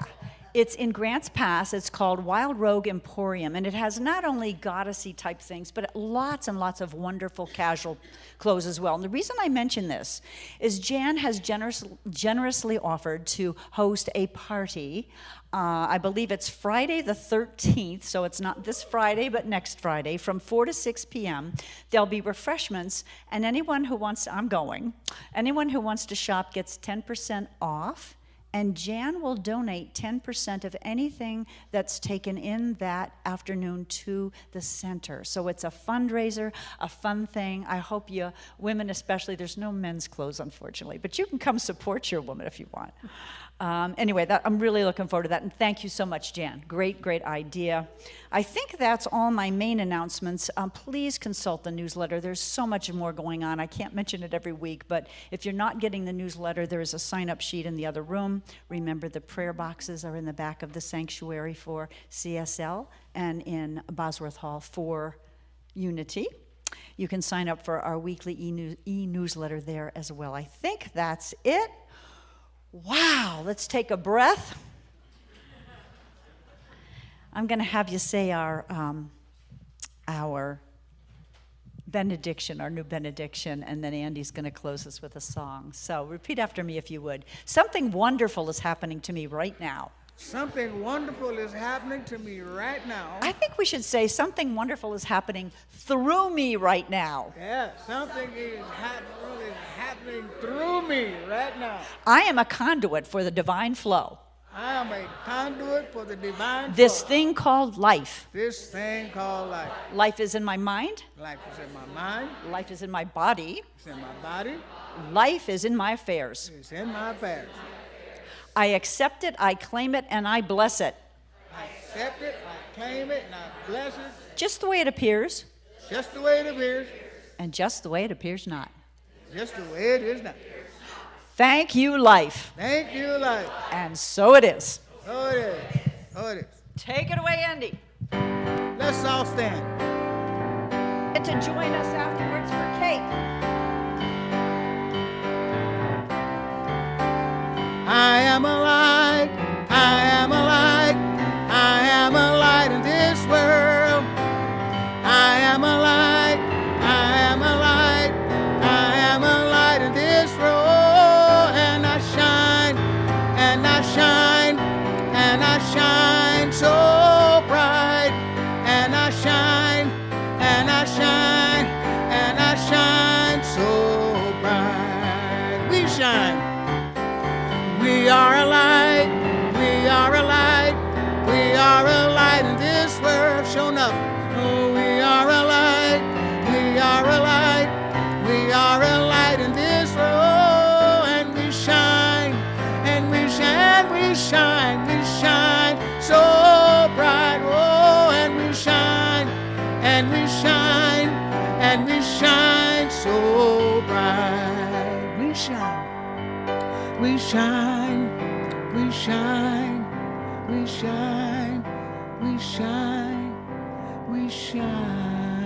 It's in Grants Pass. It's called Wild Rogue Emporium, and it has not only goddessy type things, but lots and lots of wonderful casual clothes as well. And the reason I mention this is Jan has generously offered to host a party. I believe it's Friday the 13th, so it's not this Friday, but next Friday, from 4 to 6 p.m. There'll be refreshments, and anyone who wants to shop gets 10% off. And Jan will donate 10% of anything that's taken in that afternoon to the center. So it's a fundraiser, a fun thing. I hope you, women especially, there's no men's clothes, unfortunately, but you can come support your woman if you want. Anyway, I'm really looking forward to that, and thank you so much, Jan. Great, great idea. I think that's all my main announcements. Please consult the newsletter. There's so much more going on. I can't mention it every week, but if you're not getting the newsletter, there is a sign-up sheet in the other room. Remember, the prayer boxes are in the back of the sanctuary for CSL and in Bosworth Hall for Unity. You can sign up for our weekly e-newsletter there as well. I think that's it. Wow, let's take a breath. I'm going to have you say our benediction, our new benediction, and then Andy's going to close us with a song. So repeat after me if you would. Something wonderful is happening to me right now. Something wonderful is happening to me right now. I think we should say something wonderful is happening through me right now. Yeah, something is happening through me right now. I am a conduit for the divine flow. I am a conduit for the divine This flow. thing called life. This thing called life. Life is in my mind. Life is in my mind. Life is in my body. It's in my body. Life is in my affairs. It's in my affairs. I accept it, I claim it, and I bless it. I accept it, I claim it, and I bless it. Just the way it appears, Just the way it appears. and just the way it appears not. Just the way it is now. Thank you, life. Thank you, life. And so it is. So it is. So it is. Take it away, Andy. Let's all stand. And to join us afterwards for cake. I am a light, I am a light, I am a light in this world. I am a light, I am a light, I am a Oh, we are a light. We are a light. We are a light in this world, and we shine, and we shine, we shine, we shine so bright. Oh, and we shine, and we shine, and we shine so bright. We shine, we shine, we shine, we shine, we shine, we shine.